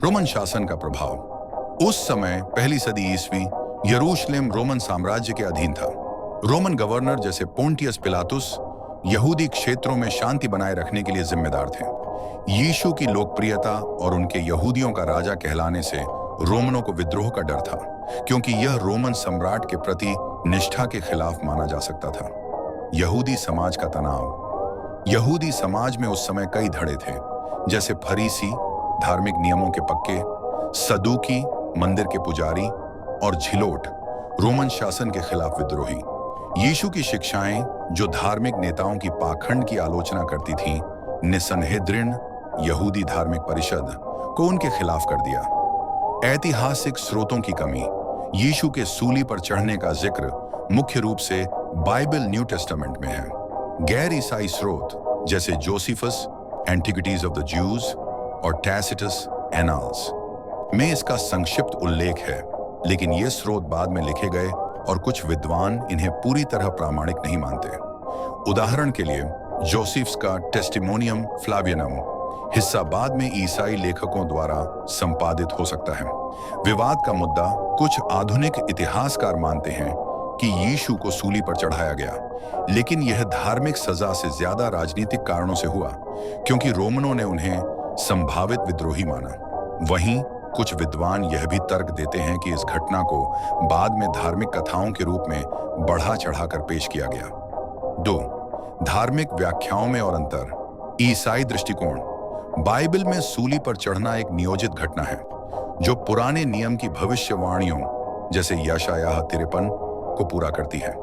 Roman शासन का प्रभाव। उस समय पहली सदी ईस्वी यरूशलेम रोमन साम्राज्य के अधीन था। रोमन गवर्नर जैसे पोंटियस पिलातुस यहूदी क्षेत्रों में शांति बनाए रखने के लिए जिम्मेदार थे। यीशु की लोकप्रियता और उनके यहूदियों का राजा कहलाने से रोमनों को विद्रोह का डर था, क्योंकि यह रोमन सम्राट के प्रति निष्ठा के खिलाफ माना जा सकता था। यहूदी समाज का तनाव। यहूदी समाज में उस समय कई धड़े थे, जैसे फरीसी धार्मिक नियमों के पक्के, सदूकी मंदिर के पुजारी और झिलोट रोमन शासन के खिलाफ विद्रोही। यीशु की शिक्षाएं, जो धार्मिक नेताओं की पाखंड की आलोचना करती थीं, ने सनहेद्रिन यहूदी धार्मिक परिषद को उनके खिलाफ कर दिया। ऐतिहासिक स्रोतों की कमी। यीशु के सूली पर चढ़ने का जिक्र मुख्य रूप से बाइबल न्यू टेस्टामेंट में है। गैर ईसाई स्रोत जैसे Josephus antiquities of the Jews और टैसिटस एनाल्स में इसका संक्षिप्त उल्लेख है, लेकिन ये स्रोत बाद में लिखे गए और कुछ विद्वान इन्हें पूरी तरह प्रामाणिक नहीं मानते। उदाहरण के लिए जोसेफ्स का टेस्टिमोनियम फ्लावियनम हिस्सा बाद में ईसाई लेखकों द्वारा संपादित हो सकता है। विवाद का मुद्दा। कुछ आधुनिक इतिहासकार मानते हैं कि यीशु को सूली पर चढ़ाया गया, लेकिन यह धार्मिक सजा से ज्यादा राजनीतिक कारणों से हुआ, क्योंकि रोमनों ने उन्हें संभावित विद्रोही माना। वहीं कुछ विद्वान यह भी तर्क देते हैं कि इस घटना को बाद में धार्मिक कथाओं के रूप में बढ़ा चढ़ाकर पेश किया गया। 2. धार्मिक व्याख्याओं में और अंतर। ईसाई दृष्टिकोण। बाइबल में सूली पर चढ़ना एक नियोजित घटना है, जो पुराने नियम की भविष्यवाणियों जैसे यशायाह 53 को पूरा करती है।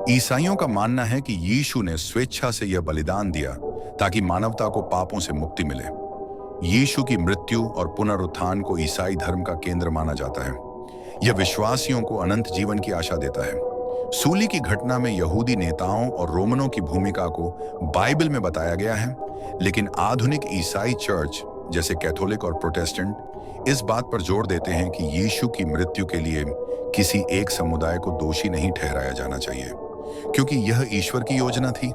ईसाइयों का मानना है कि यीशु ने स्वेच्छा से यह बलिदान दिया ताकि मानवता को पापों से मुक्ति मिले। यीशु की मृत्यु और पुनरुत्थान को ईसाई धर्म का केंद्र माना जाता है। यह विश्वासियों को अनंत जीवन की आशा देता है। सूली की घटना में यहूदी नेताओं और रोमनों की भूमिका को बाइबल में बताया गया है, लेकिन आधुनिक ईसाई चर्च जैसे कैथोलिक और प्रोटेस्टेंट इस बात पर जोर देते हैं कि यीशु की मृत्यु के लिए किसी एक समुदाय को दोषी नहीं ठहराया जाना चाहिए, क्योंकि यह ईश्वर की योजना थी।